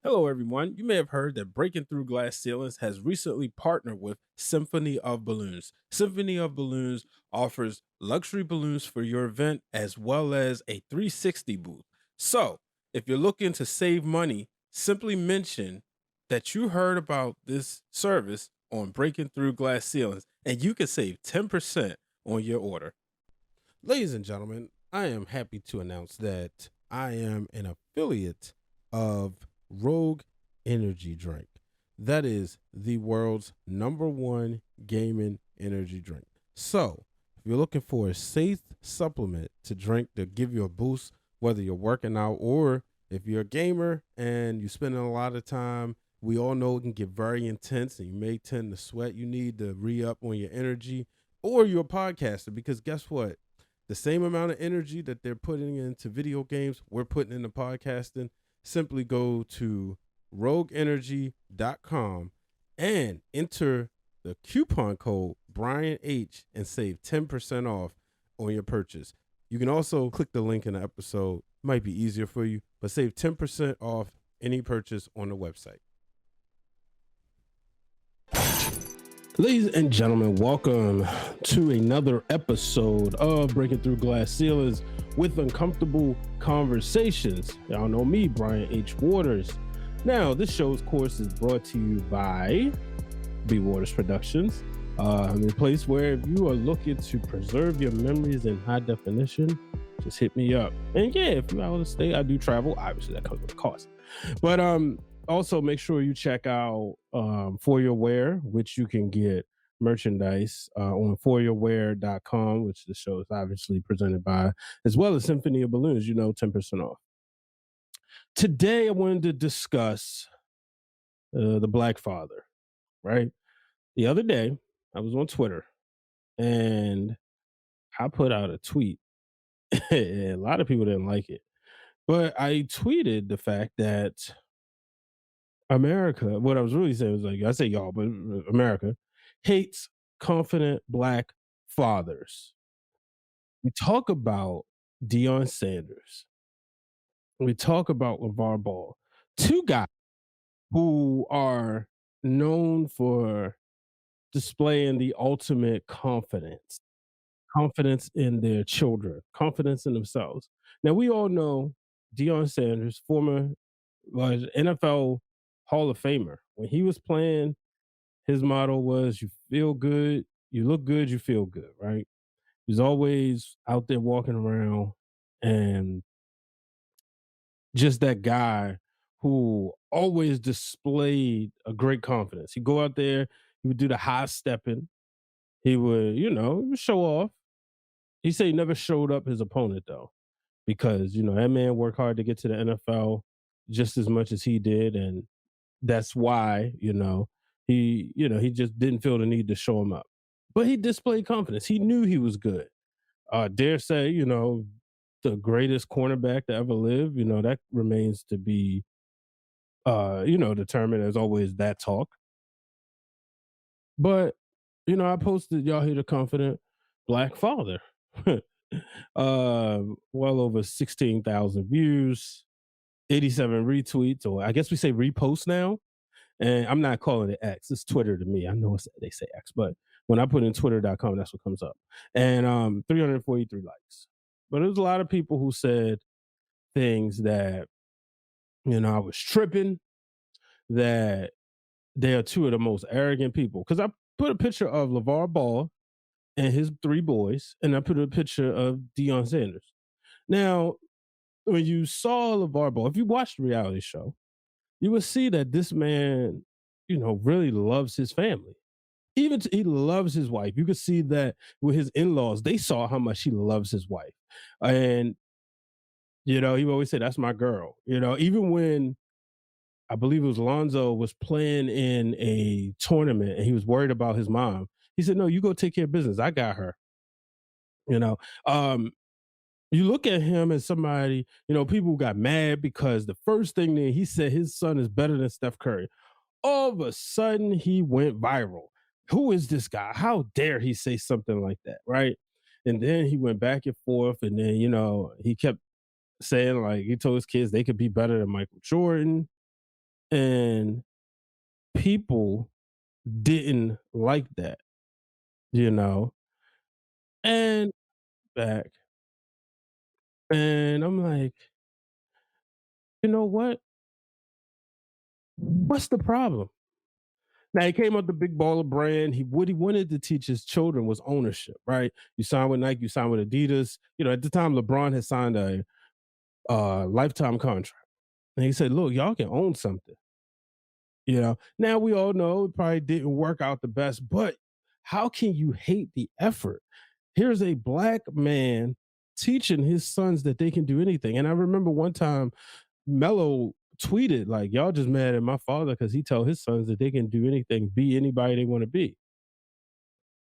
Hello, everyone. You may have heard that Breaking Through Glass Ceilings has recently partnered with Symphony of Balloons. Symphony of Balloons offers luxury balloons for your event as well as a 360 booth. So, if you're looking to save money, simply mention that you heard about this service on Breaking Through Glass Ceilings and you can save 10% on your order. Ladies and gentlemen, I am happy to announce that I am an affiliate of Rogue Energy Drink. That is the world's number one gaming energy drink. So, if you're looking for a safe supplement to drink to give you a boost, whether you're working out or if you're a gamer and you're spending a lot of time, we all know it can get very intense and you may tend to sweat. You need to re up on your energy, or you're a podcaster because guess what? The same amount of energy that they're putting into video games, we're putting into podcasting. Simply go to rogueenergy.com and enter the coupon code Brian H and save 10% off on your purchase. You can also click the link in the episode. Might be easier for you, but save 10% off any purchase on the website. Ladies and gentlemen, welcome to another episode of Breaking Through Glass Ceilings with Uncomfortable Conversations. Y'all know me, Brian H. Waters. Now, this show, of course, is brought to you by B. Waters Productions, a place where if you are looking to preserve your memories in high definition, just hit me up. And yeah, if you're out of state, I do travel. Obviously, that comes with a cost. But also make sure you check out For Your Wear, which you can get merchandise on foryourwear.com, which the show is obviously presented by, as well as Symphony of Balloons, 10% off. Today, I wanted to discuss the Black Father, right? The other day, I was on Twitter and I put out a tweet. A lot of people didn't like it, but I tweeted the fact that America, what I was really saying was like, I say y'all, but America hates confident black fathers. We talk about Deion Sanders. We talk about Lavar Ball. Two guys who are known for displaying the ultimate confidence in their children, confidence in themselves. Now, we all know Deion Sanders, former was NFL Hall of Famer. When he was playing, his motto was you feel good, you look good, you feel good, right? He's always out there walking around and just that guy who always displayed a great confidence. He'd go out there, he would do the high stepping, he would, he would show off. He said he never showed up his opponent though, because that man worked hard to get to the NFL just as much as he did, and that's why he just didn't feel the need to show him up. But he displayed confidence. He knew he was good. Dare say, the greatest cornerback to ever live. That remains to be determined. As always that talk. But I posted y'all hear the confident black father. Well over 16,000 views, 87 retweets, or I guess we say reposts now. And I'm not calling it X. It's Twitter to me. I know they say X, but when I put in twitter.com, that's what comes up. And 343 likes. But there's a lot of people who said things that, I was tripping, that they are two of the most arrogant people. Because I put a picture of LeVar Ball and his three boys, and I put a picture of Deion Sanders. Now, when you saw LeVar Ball, if you watched the reality show, you would see that this man, really loves his family. Even he loves his wife. You could see that with his in-laws, they saw how much he loves his wife. And, he always said, that's my girl. Even when I believe it was Lonzo was playing in a tournament and he was worried about his mom, he said, no, you go take care of business. I got her. You know, um, you look at him as somebody, people got mad because the first thing that he said his son is better than Steph Curry. All of a sudden, he went viral. Who is this guy? How dare he say something like that, right? And then he went back and forth, and then he kept saying like he told his kids they could be better than Michael Jordan. And people didn't like that, you know? And back, and I'm like, you know what? What's the problem? Now he came up the big baller brand. What he wanted to teach his children was ownership, right? You sign with Nike, you sign with Adidas. You know, at the time LeBron had signed a lifetime contract. And he said, look, y'all can own something. You know, now we all know it probably didn't work out the best, but how can you hate the effort? Here's a black man teaching his sons that they can do anything. And I remember one time Mello tweeted, like, y'all just mad at my father because he told his sons that they can do anything, be anybody they want to be.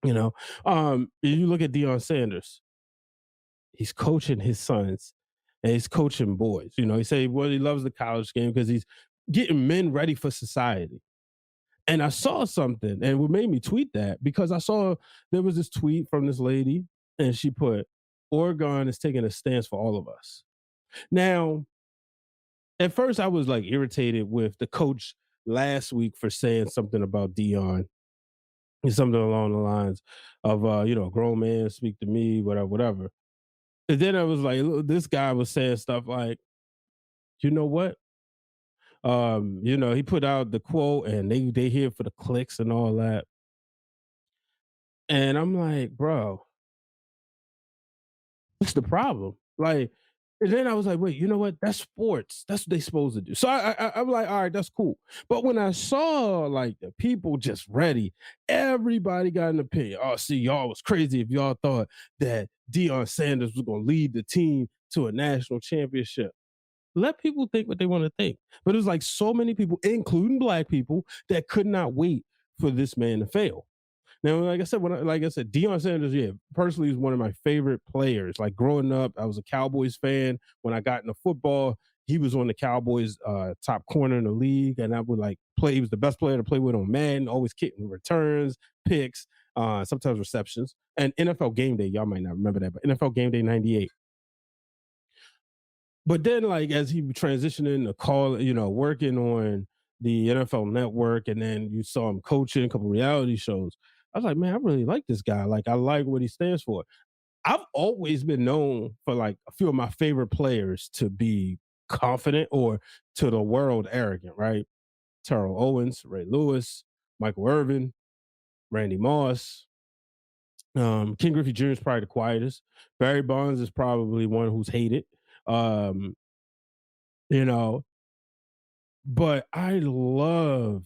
You know, you look at Deion Sanders, he's coaching his sons and he's coaching boys. You know, he say, well, he loves the college game because he's getting men ready for society. And I saw something, and what made me tweet that because I saw there was this tweet from this lady, and she put, Oregon is taking a stance for all of us. Now, at first, I was like irritated with the coach last week for saying something about Dion and something along the lines of, grown man speak to me, whatever, whatever. And then I was like, look, this guy was saying stuff like, you know what? He put out the quote and they here for the clicks and all that. And I'm like, bro, what's the problem? Like, and then I was like, wait, you know what? That's sports. That's what they supposed to do. So I'm like, all right, that's cool. But when I saw like the people just ready, everybody got an opinion. Oh, see, y'all was crazy if y'all thought that Deion Sanders was going to lead the team to a national championship. Let people think what they want to think. But it was like so many people, including black people, that could not wait for this man to fail. Now, like I said, Deion Sanders, yeah, personally is one of my favorite players. Like growing up, I was a Cowboys fan. When I got into football, he was on the Cowboys top corner in the league, and I would like play. He was the best player to play with on Madden, always kicking returns, picks, sometimes receptions. And NFL Game Day, y'all might not remember that, but NFL Game Day '98. But then, like as he transitioning to working on the NFL Network, and then you saw him coaching a couple reality shows. I was like, man, I really like this guy. Like, I like what he stands for. I've always been known for like a few of my favorite players to be confident or to the world arrogant, right? Terrell Owens, Ray Lewis, Michael Irvin, Randy Moss. King Griffey Jr. is probably the quietest. Barry Bonds is probably one who's hated. Um, you know, but I love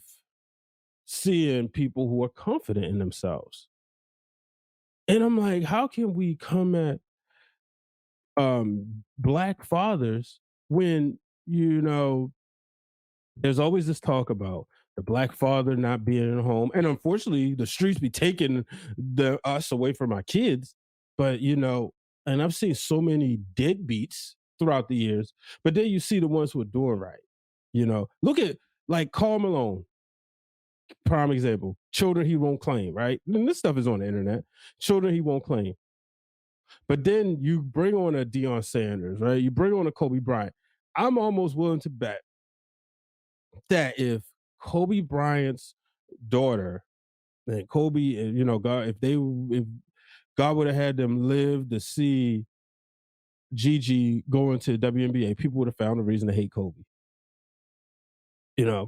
seeing people who are confident in themselves. And I'm like, how can we come at black fathers when, you know, there's always this talk about the black father not being in the home. And unfortunately, the streets be taking us away from our kids. But, and I've seen so many deadbeats throughout the years, but then you see the ones who are doing right. Look at like Karl Malone, prime example. Children he won't claim, right? And this stuff is on the internet. Children he won't claim. But then you bring on a Deion Sanders, right? You bring on a Kobe Bryant. I'm almost willing to bet that if Kobe Bryant's daughter and Kobe, God, if God would have had them live to see Gigi go into the WNBA, people would have found a reason to hate Kobe.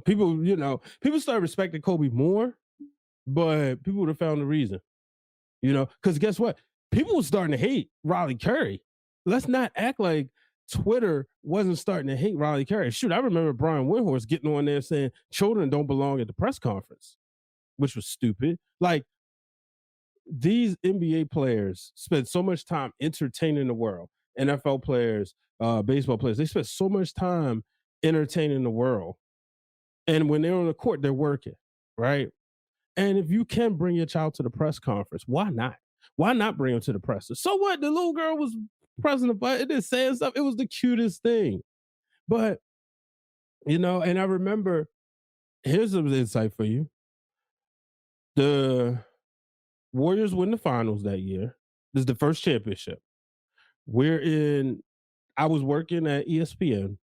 People start respecting Kobe more, but people would have found a reason. Because guess what? People were starting to hate Riley Curry. Let's not act like Twitter wasn't starting to hate Riley Curry. Shoot, I remember Brian Windhorst getting on there saying children don't belong at the press conference, which was stupid. Like these NBA players spend so much time entertaining the world. NFL players, baseball players, they spend so much time entertaining the world. And when they're on the court, they're working, right? And if you can bring your child to the press conference, why not? Why not bring him to the press? So what? The little girl was pressing the button and saying stuff. It was the cutest thing. But, and I remember, here's some insight for you. The Warriors win the finals that year. This is the first championship. I was working at ESPN.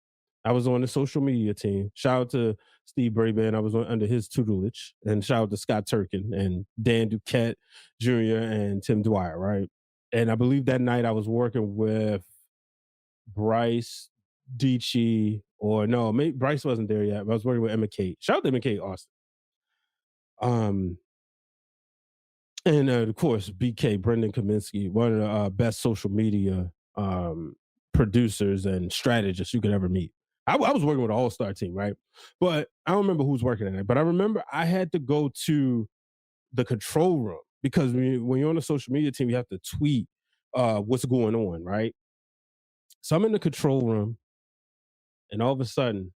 I was on the social media team. Shout out to Steve Braban. I was under his tutelage. And shout out to Scott Turkin and Dan Duquette Jr. and Tim Dwyer, right? And I believe that night I was working with Bryce, Dichi, or no, maybe Bryce wasn't there yet. I was working with Emma Kate. Shout out to Emma Kate Austin. And of course, BK, Brendan Kaminsky, one of the best social media producers and strategists you could ever meet. I was working with an all-star team, right? But I don't remember who's working in it. But I remember I had to go to the control room because when you're on a social media team, you have to tweet what's going on, right? So I'm in the control room, and all of a sudden,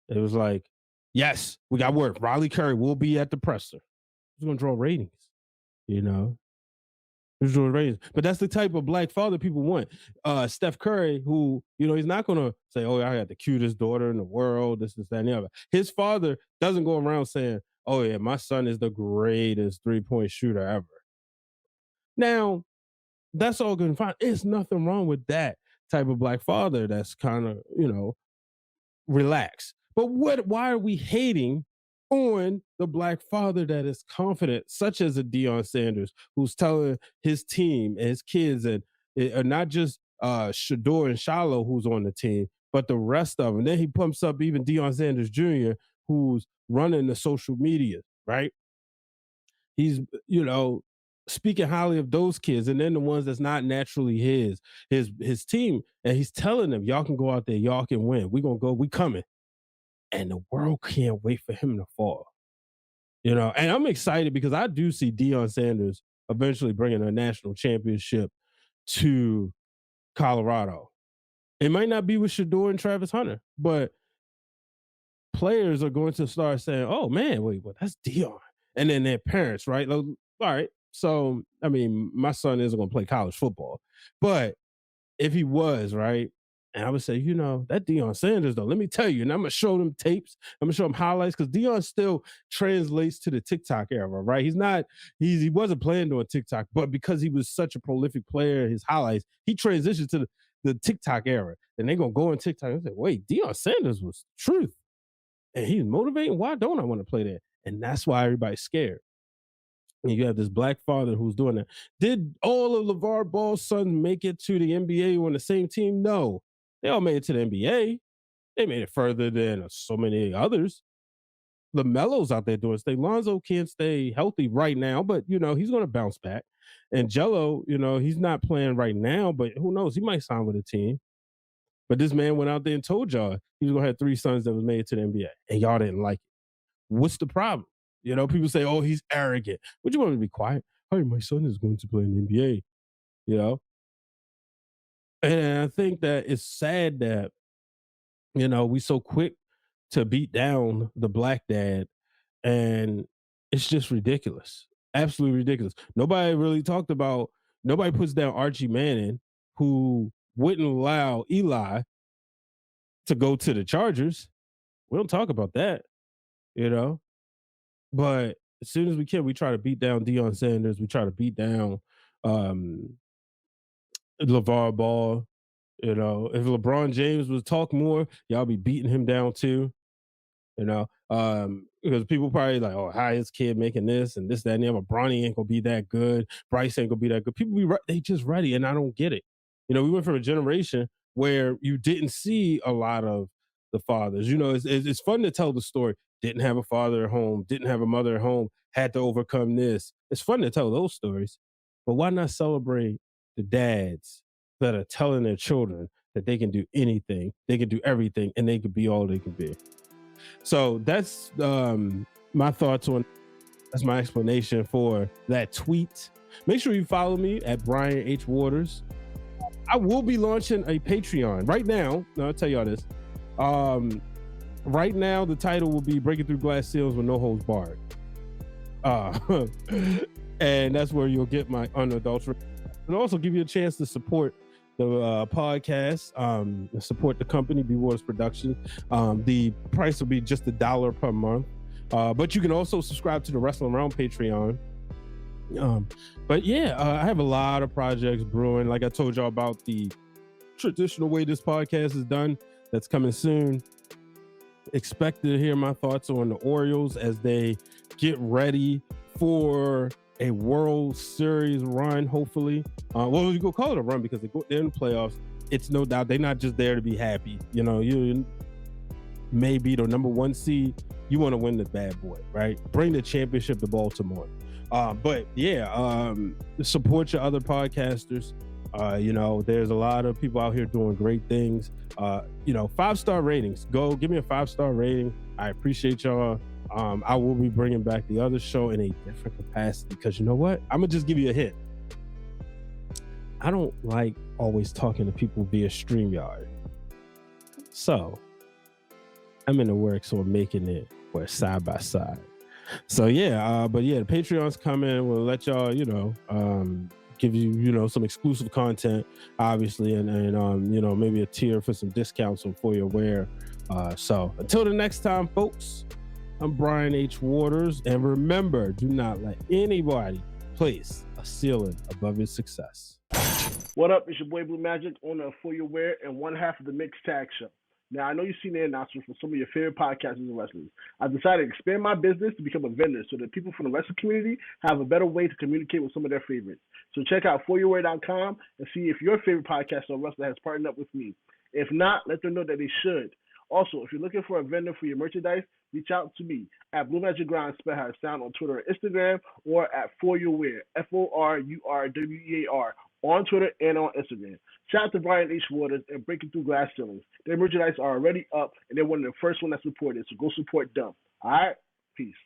it was like, yes, we got word. Riley Curry will be at the presser. Who's going to draw ratings? You know, but that's the type of black father people want. Steph Curry, who, he's not going to say, oh, I got the cutest daughter in the world, this, that, and the other. His father doesn't go around saying, oh, yeah, my son is the greatest three-point shooter ever. Now, that's all good and fine. There's nothing wrong with that type of black father that's kind of, relaxed. But why are we hating on the black father that is confident, such as a Deion Sanders, who's telling his team and his kids, and not just Shador and Shiloh, who's on the team, but the rest of them. And then he pumps up even Deion Sanders Jr., who's running the social media, right? He's, speaking highly of those kids, and then the ones that's not naturally his team, and he's telling them, y'all can go out there, y'all can win. We coming. And the world can't wait for him to fall. And I'm excited because I do see Deion Sanders eventually bringing a national championship to Colorado. It might not be with Shador and Travis Hunter, but players are going to start saying, oh man, wait, well, that's Deion. And then their parents, right? Like, all right. So, I mean, my son isn't going to play college football, but if he was, right, and I would say, that Deion Sanders, though, let me tell you, and I'm going to show them tapes. I'm going to show them highlights because Deion still translates to the TikTok era, right? He wasn't playing on TikTok, but because he was such a prolific player, his highlights, he transitioned to the TikTok era. And they're going to go on TikTok and say, wait, Deion Sanders was truth. And he's motivating. Why don't I want to play that? And that's why everybody's scared. And you have this black father who's doing that. Did all of LeVar Ball's sons make it to the NBA on the same team? No. They all made it to the NBA. They made it further than so many others. LaMelo's out there doing his thing. Lonzo can't stay healthy right now, but, he's going to bounce back. And Jello, he's not playing right now, but who knows? He might sign with a team. But this man went out there and told y'all he was going to have 3 sons that was made it to the NBA, and y'all didn't like it. What's the problem? People say, oh, he's arrogant. Would you want me to be quiet? Hey, my son is going to play in the NBA, And I think that it's sad that, we so quick to beat down the black dad, and it's just ridiculous. Absolutely ridiculous. Nobody puts down Archie Manning, who wouldn't allow Eli to go to the Chargers. We don't talk about that, But as soon as we can, we try to beat down Deion Sanders. We try to beat down LeVar Ball. If LeBron James was talk more, y'all be beating him down too. Because people probably like, oh, how is kid making this and this, that, and the other. Bronny ain't gonna be that good. Bryce ain't gonna be that good. People they just ready, and I don't get it. We went from a generation where you didn't see a lot of the fathers. It's fun to tell the story. Didn't have a father at home, didn't have a mother at home, had to overcome this. It's fun to tell those stories, but why not celebrate the dads that are telling their children that they can do anything, they can do everything, and they can be all they can be? So that's my thoughts on. That's my explanation for that tweet. Make sure you follow me at Brian H. Waters. I will be launching a Patreon right now. I'll tell y'all this. Right now, the title will be Breaking Through Glass Ceilings with No Holds Barred. And that's where you'll get my unadulterated. It'll also give you a chance to support the podcast, support the company, B Waters Production. The price will be just $1 per month. But you can also subscribe to the Wrestling Around Patreon. But yeah, I have a lot of projects brewing. Like I told y'all about the traditional way this podcast is done. That's coming soon. expect to hear my thoughts on the Orioles as they get ready for a World Series run, hopefully. Well, you go call it a run because they're in the playoffs. It's no doubt they're not just there to be happy. You know, you may be the number one seed. You want to win the bad boy, right? Bring the championship to Baltimore. But yeah, support your other podcasters. You know, there's a lot of people out here doing great things. You know, 5-star ratings. Go give me a 5-star rating. I appreciate y'all. I will be bringing back the other show in a different capacity because you know what? I'm gonna just give you a hint. I don't like always talking to people via StreamYard. So I'm in the works on making it where side by side. So yeah, but yeah, the Patreon's coming. We'll let y'all, you know, give you, you know, some exclusive content, obviously, and you know, maybe a tier for some discounts for your wear. So until the next time, folks, I'm Brian H. Waters, and remember, do not let anybody place a ceiling above your success. What up? It's your boy Blue Magic, owner of For Your Wear and one half of the Mixed Tag Show. Now, I know you've seen the announcements from some of your favorite podcasters and wrestlers. I've decided to expand my business to become a vendor so that people from the wrestling community have a better way to communicate with some of their favorites. So check out foryourwear.com and see if your favorite podcaster or wrestler has partnered up with me. If not, let them know that they should. Also, if you're looking for a vendor for your merchandise, reach out to me at Blue Magic Grind, spell how it sound on Twitter or Instagram, or at For Your Wear, FORURWEAR, on Twitter and on Instagram. Shout out to Brian H. Waters and Breaking Through Glass Ceilings. Their merchandise are already up, and they're one of the first ones that's reported, so go support them. All right? Peace.